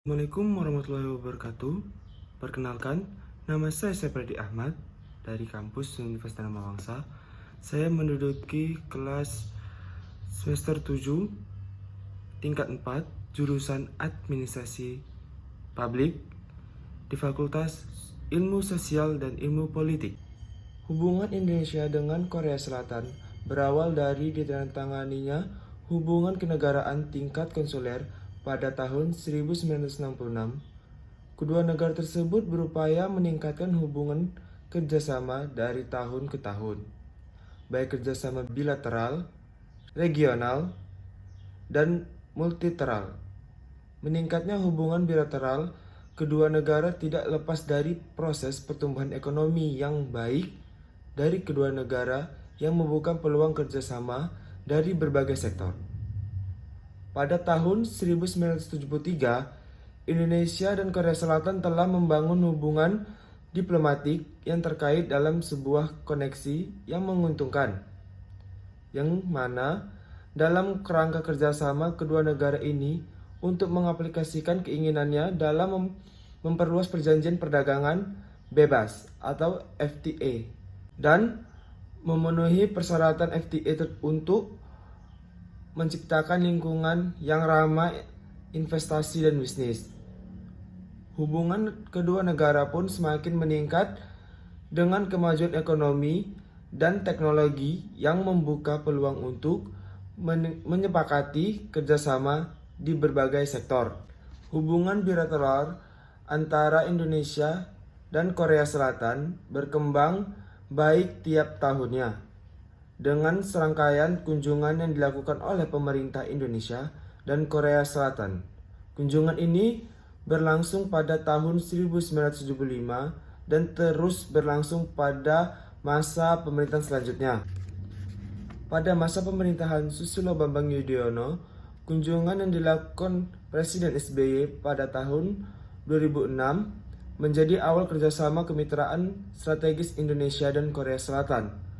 Assalamualaikum warahmatullahi wabarakatuh. Perkenalkan, nama saya Sepredi Ahmad dari kampus Universitas Bangsa. Saya menduduki kelas semester 7 tingkat 4 jurusan Administrasi Publik di Fakultas Ilmu Sosial dan Ilmu Politik. Hubungan Indonesia dengan Korea Selatan berawal dari ditandatanganinya hubungan kenegaraan tingkat konsuler pada tahun 1966. Kedua negara tersebut berupaya meningkatkan hubungan kerjasama dari tahun ke tahun, baik kerjasama bilateral, regional, dan multilateral. Meningkatnya hubungan bilateral kedua negara tidak lepas dari proses pertumbuhan ekonomi yang baik dari kedua negara yang membuka peluang kerjasama dari berbagai sektor. Pada tahun 1973, Indonesia dan Korea Selatan telah membangun hubungan diplomatik yang terkait dalam sebuah koneksi yang menguntungkan, yang mana dalam kerangka kerjasama kedua negara ini untuk mengaplikasikan keinginannya dalam memperluas perjanjian perdagangan bebas atau FTA dan memenuhi persyaratan FTA untuk menciptakan lingkungan yang ramah investasi dan bisnis. Hubungan kedua negara pun semakin meningkat dengan kemajuan ekonomi dan teknologi yang membuka peluang untuk menyepakati kerjasama di berbagai sektor. Hubungan bilateral antara Indonesia dan Korea Selatan berkembang baik tiap tahunnya, dengan serangkaian kunjungan yang dilakukan oleh pemerintah Indonesia dan Korea Selatan. Kunjungan ini berlangsung pada tahun 1975 dan terus berlangsung pada masa pemerintahan selanjutnya. Pada masa pemerintahan Susilo Bambang Yudhoyono, kunjungan yang dilakukan Presiden SBY pada tahun 2006 menjadi awal kerjasama kemitraan strategis Indonesia dan Korea Selatan.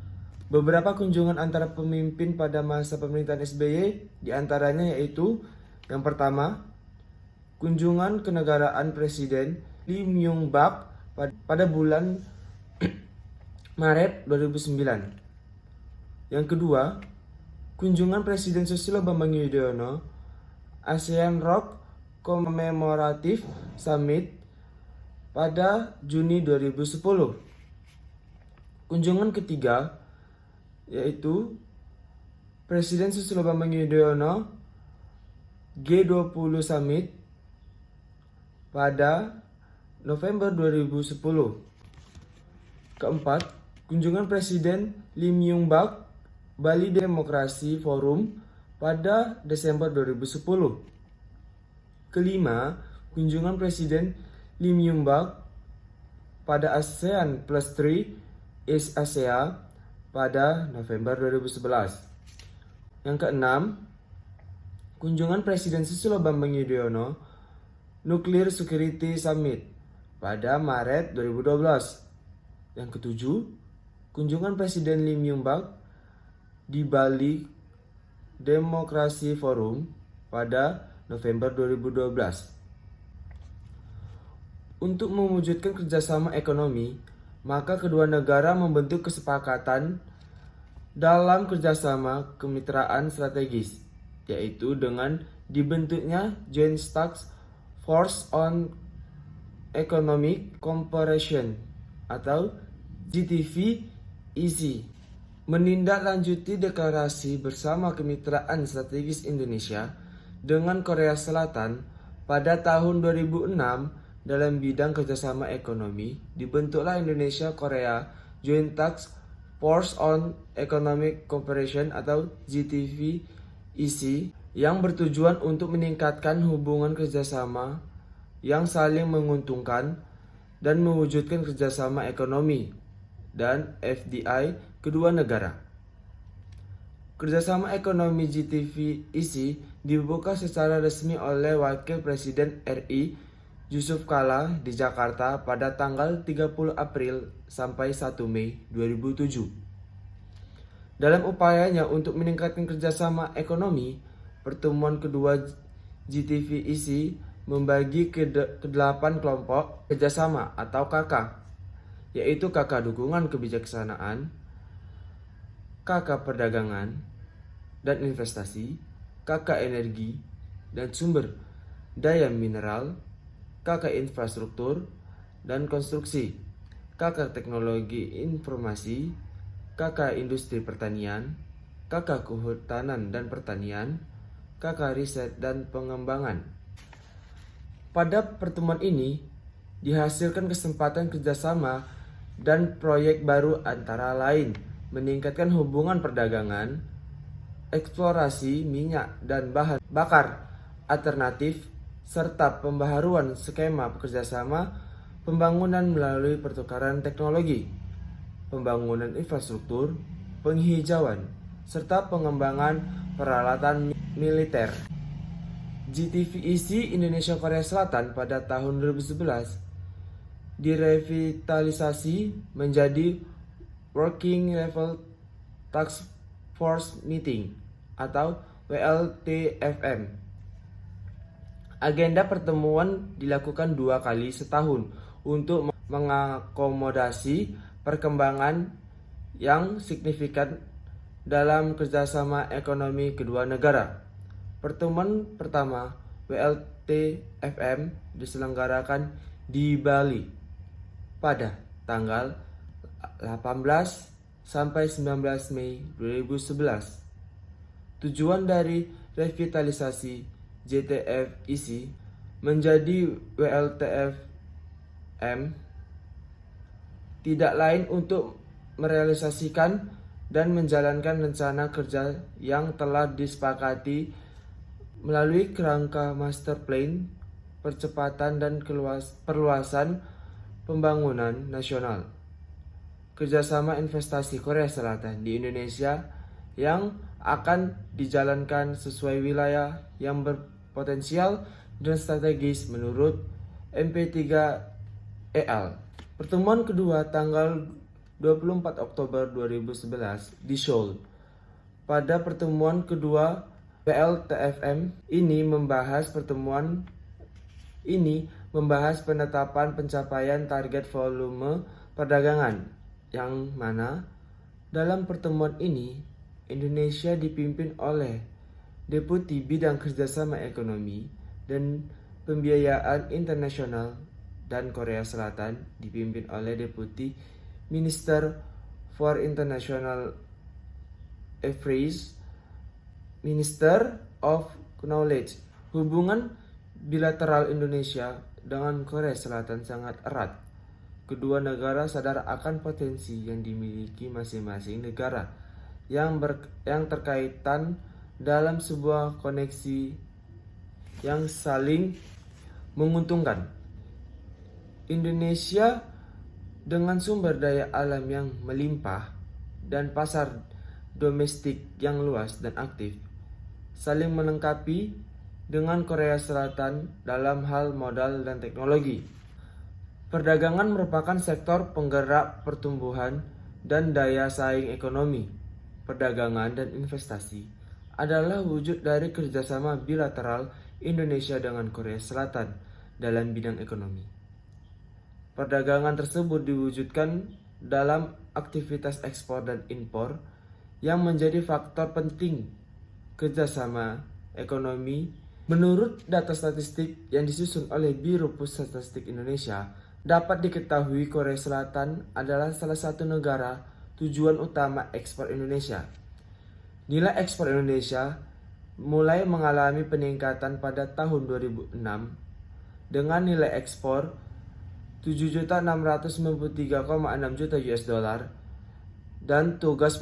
Beberapa kunjungan antara pemimpin pada masa pemerintahan SBY diantaranya yaitu yang pertama, kunjungan kenegaraan Presiden Lee Myung-bak pada bulan Maret 2009. Yang kedua, kunjungan Presiden Susilo Bambang Yudhoyono ASEAN Rock Commemorative Summit pada Juni 2010. Kunjungan ketiga yaitu Presiden Susilo Bambang Yudhoyono G20 Summit pada November 2010. Keempat, kunjungan Presiden Lee Myung-bak Bali Demokrasi Forum pada Desember 2010. Kelima, kunjungan Presiden Lee Myung-bak pada ASEAN Plus 3 East Asia pada November 2011. Yang keenam, kunjungan Presiden Susilo Bambang Yudhoyono Nuclear Security Summit pada Maret 2012. Yang ketujuh, kunjungan Presiden Lee Myung-bak di Bali Demokrasi Forum pada November 2012. Untuk mewujudkan kerjasama ekonomi, maka kedua negara membentuk kesepakatan dalam kerjasama kemitraan strategis, yaitu dengan dibentuknya Joint Task Force on Economic Cooperation atau GTV-EC, menindaklanjuti deklarasi bersama kemitraan strategis Indonesia dengan Korea Selatan pada tahun 2006. Dalam bidang kerjasama ekonomi, dibentuklah Indonesia-Korea Joint Task Force on Economic Cooperation atau GTV-EC yang bertujuan untuk meningkatkan hubungan kerjasama yang saling menguntungkan dan mewujudkan kerjasama ekonomi dan FDI kedua negara. Kerjasama ekonomi GTV-EC dibuka secara resmi oleh Wakil Presiden RI Yusuf Kala di Jakarta pada tanggal 30 April sampai 1 Mei 2007. Dalam upayanya untuk meningkatkan kerjasama ekonomi, pertemuan kedua GTV-EC membagi ke 8 kelompok kerjasama atau KK, yaitu KK dukungan kebijaksanaan, KK perdagangan dan investasi, KK energi dan sumber daya mineral, KK infrastruktur dan konstruksi, KK teknologi informasi, KK industri pertanian, KK kehutanan dan pertanian, KK riset dan pengembangan. Pada pertemuan ini dihasilkan kesempatan kerjasama dan proyek baru antara lain meningkatkan hubungan perdagangan, eksplorasi minyak dan bahan bakar alternatif, serta pembaharuan skema kerjasama pembangunan melalui pertukaran teknologi, pembangunan infrastruktur, penghijauan, serta pengembangan peralatan militer. GTVEC Indonesia Korea Selatan pada tahun 2011 direvitalisasi menjadi Working Level Task Force Meeting atau WLTFM. Agenda pertemuan dilakukan 2 kali setahun untuk mengakomodasi perkembangan yang signifikan dalam kerjasama ekonomi kedua negara. Pertemuan pertama WLTFM diselenggarakan di Bali pada tanggal 18 sampai 19 Mei 2011. Tujuan dari revitalisasi GTFEC menjadi WLTFM tidak lain untuk merealisasikan dan menjalankan rencana kerja yang telah disepakati melalui kerangka Master Plan Percepatan dan Perluasan Pembangunan Nasional. Kerjasama investasi Korea Selatan di Indonesia yang akan dijalankan sesuai wilayah yang berpotensial dan strategis menurut MP3EL. Pertemuan kedua tanggal 24 Oktober 2011 di Seoul. Pada pertemuan kedua WLTFM ini membahas penetapan pencapaian target volume perdagangan, yang mana dalam pertemuan ini Indonesia dipimpin oleh Deputi Bidang Kerjasama Ekonomi dan Pembiayaan Internasional, dan Korea Selatan dipimpin oleh Deputi Minister for International Affairs, Minister of Knowledge. Hubungan bilateral Indonesia dengan Korea Selatan sangat erat. Kedua negara sadar akan potensi yang dimiliki masing-masing negara yang terkaitan dalam sebuah koneksi yang saling menguntungkan. Indonesia dengan sumber daya alam yang melimpah dan pasar domestik yang luas dan aktif, saling melengkapi dengan Korea Selatan dalam hal modal dan teknologi. Perdagangan merupakan sektor penggerak pertumbuhan dan daya saing ekonomi. Perdagangan dan investasi adalah wujud dari kerjasama bilateral Indonesia dengan Korea Selatan dalam bidang ekonomi. Perdagangan tersebut diwujudkan dalam aktivitas ekspor dan impor yang menjadi faktor penting kerjasama ekonomi. Menurut data statistik yang disusun oleh Biro Pusat Statistik Indonesia, dapat diketahui Korea Selatan adalah salah satu negara tujuan utama ekspor Indonesia. Nilai ekspor Indonesia mulai mengalami peningkatan pada tahun 2006 dengan nilai ekspor 7.693,6 juta US dollar dan terus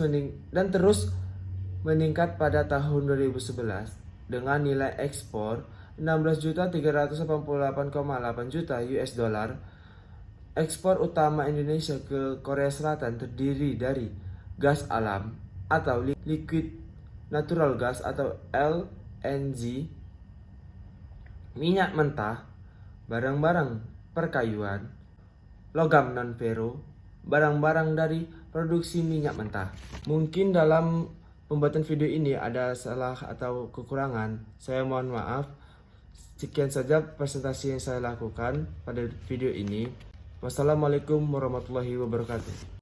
meningkat pada tahun 2011 dengan nilai ekspor 16.388,8 juta US dollar. Ekspor utama Indonesia ke Korea Selatan terdiri dari gas alam atau liquid natural gas atau LNG, minyak mentah, barang-barang perkayuan, logam non-ferro, barang-barang dari produksi minyak mentah. Mungkin dalam pembuatan video ini ada salah atau kekurangan. Saya mohon maaf. Sekian saja presentasi yang saya lakukan pada video ini. Wassalamualaikum warahmatullahi wabarakatuh.